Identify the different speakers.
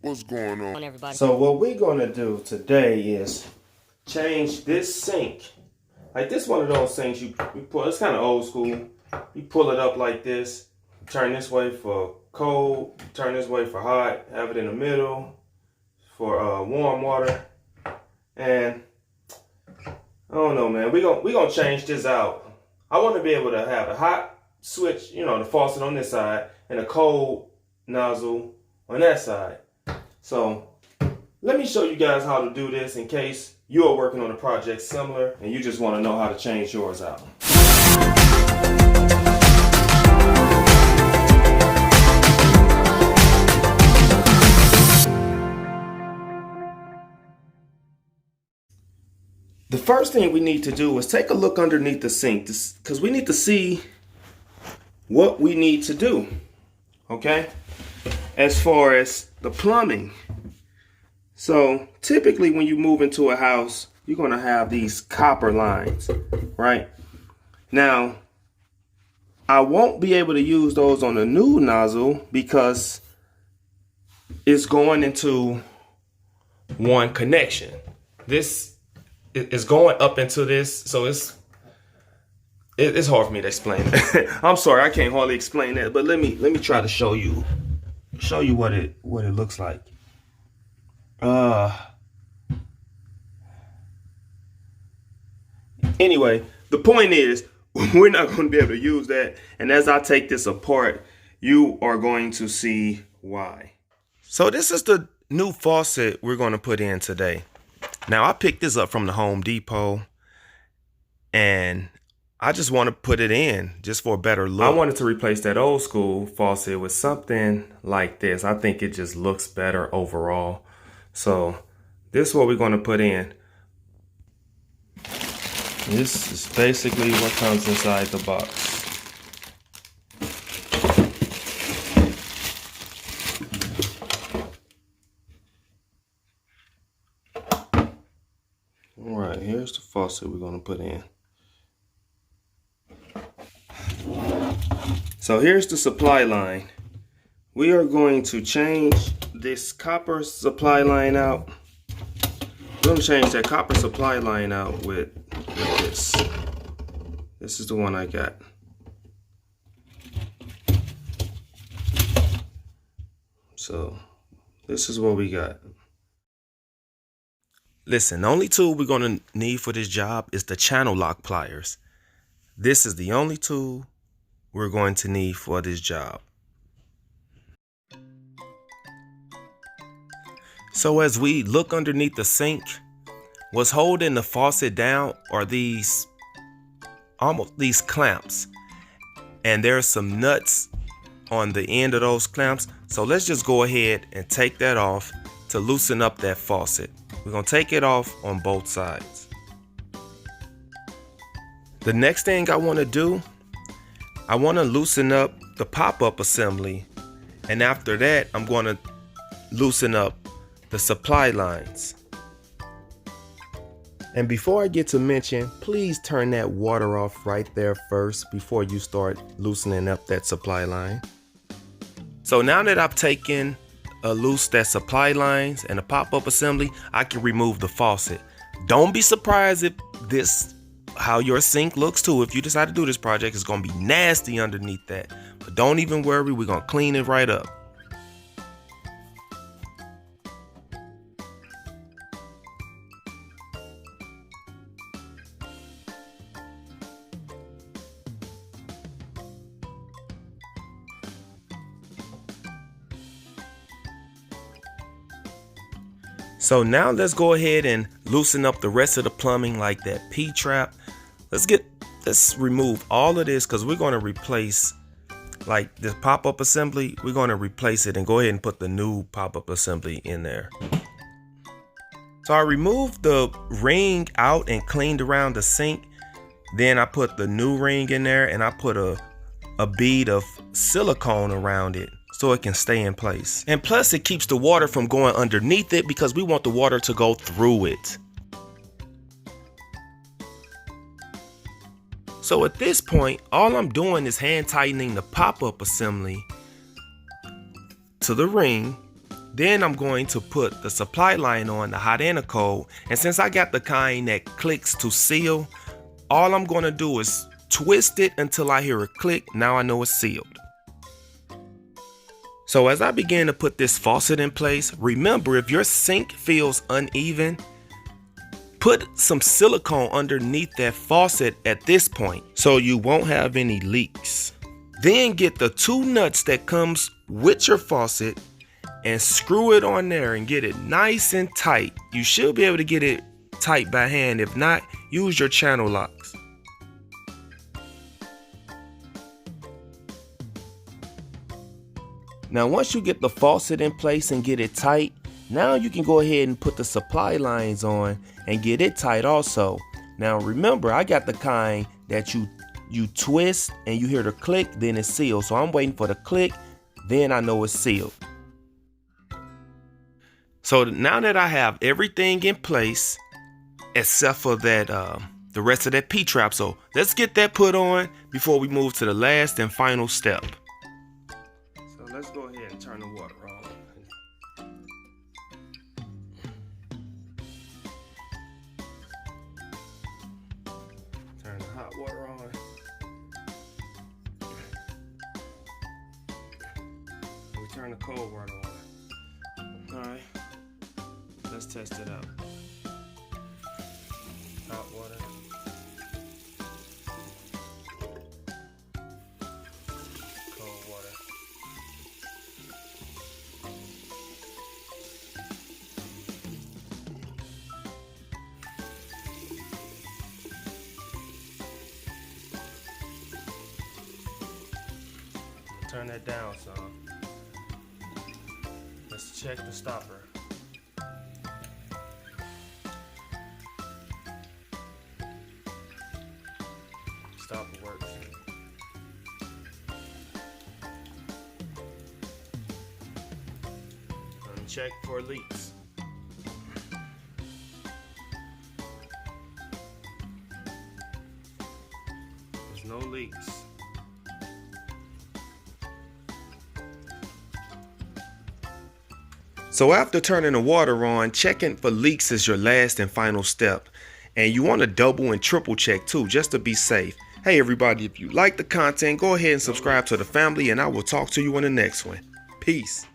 Speaker 1: What's going on,
Speaker 2: everybody?
Speaker 3: So what we're gonna do today is change this sink. Like this one of those sinks you pull, it's kind of old school. You pull it up like this, turn this way for cold, turn this way for hot, have it in the middle for warm water. And I don't know, man, we gonna change this out. I want to be able to have a hot switch, you know, the faucet on this side and a cold nozzle on that side. So let me show you guys how to do this in case you are working on a project similar and you just want to know how to change yours out. The first thing we need to do is take a look underneath the sink because we need to see what we need to do, okay? As far as the plumbing. So typically when you move into a house, you're going to have these copper lines, right? Now, I won't be able to use those on the new nozzle because it's going into one connection. This is going up into this, so it's hard for me to explain. I'm sorry, I can't hardly explain that, but let me try to show you what it looks like. Anyway, the point is we're not going to be able to use that, and as I take this apart, you are going to see why. So this is the new faucet we're going to put in today. Now I picked this up from the Home Depot, and I just want to put it in just for a better look. I wanted to replace that old school faucet with something like this. I think it just looks better overall. So this is what we're going to put in. This is basically what comes inside the box. All right, here's the faucet we're going to put in. So here's the supply line. We are going to change this copper supply line out. We're going to change that copper supply line out with this. This is the one I got. So this is what we got. Listen, the only tool we're going to need for this job is the channel lock pliers. This is the only tool we're going to need for this job. So as we look underneath the sink, what's holding the faucet down are these clamps. And there's some nuts on the end of those clamps. So let's just go ahead and take that off to loosen up that faucet. We're going to take it off on both sides. The next thing I want to do, I want to loosen up the pop-up assembly. And after that, I'm going to loosen up the supply lines. And before I get to mention, please turn that water off right there first before you start loosening up that supply line. So now that I've taken loose that supply lines and the pop-up assembly, I can remove the faucet. Don't be surprised if this how your sink looks too. If you decide to do this project, it's gonna be nasty underneath that. But don't even worry, we're gonna clean it right up. So now let's go ahead and loosen up the rest of the plumbing, like that P-trap. Let's remove all of this because we're going to replace, like this pop-up assembly, we're going to replace it and go ahead and put the new pop-up assembly in there. So I removed the ring out and cleaned around the sink. Then I put the new ring in there and I put a bead of silicone around it so it can stay in place. And plus it keeps the water from going underneath it because we want the water to go through it. So at this point, all I'm doing is hand tightening the pop-up assembly to the ring Then I'm going to put the supply line on, the hot and the cold. And since I got the kind that clicks to seal, all I'm going to do is twist it until I hear a click. Now I know it's sealed. So as I begin to put this faucet in place, remember, if your sink feels uneven, put some silicone underneath that faucet at this point so you won't have any leaks. Then get the 2 nuts that comes with your faucet and screw it on there and get it nice and tight. You should be able to get it tight by hand. If not, use your channel locks. Now once you get the faucet in place and get it tight, now you can go ahead and put the supply lines on and get it tight also. Now remember, I got the kind that you twist and you hear the click, then it's sealed. So I'm waiting for the click, then I know it's sealed. So now that I have everything in place, except for that the rest of that P-trap, so let's get that put on before we move to the last and final step. So let's go ahead and turn the water on. Turn the hot water on. We turn the cold water on. Alright. Let's test it out. Hot water. Cold water. Turn that down some. Let's check the stopper. Stopper works. And check for leaks. There's no leaks. So after turning the water on, checking for leaks is your last and final step. And you want to double and triple check too, just to be safe. Hey everybody, if you like the content, go ahead and subscribe to the family, and I will talk to you in the next one. Peace.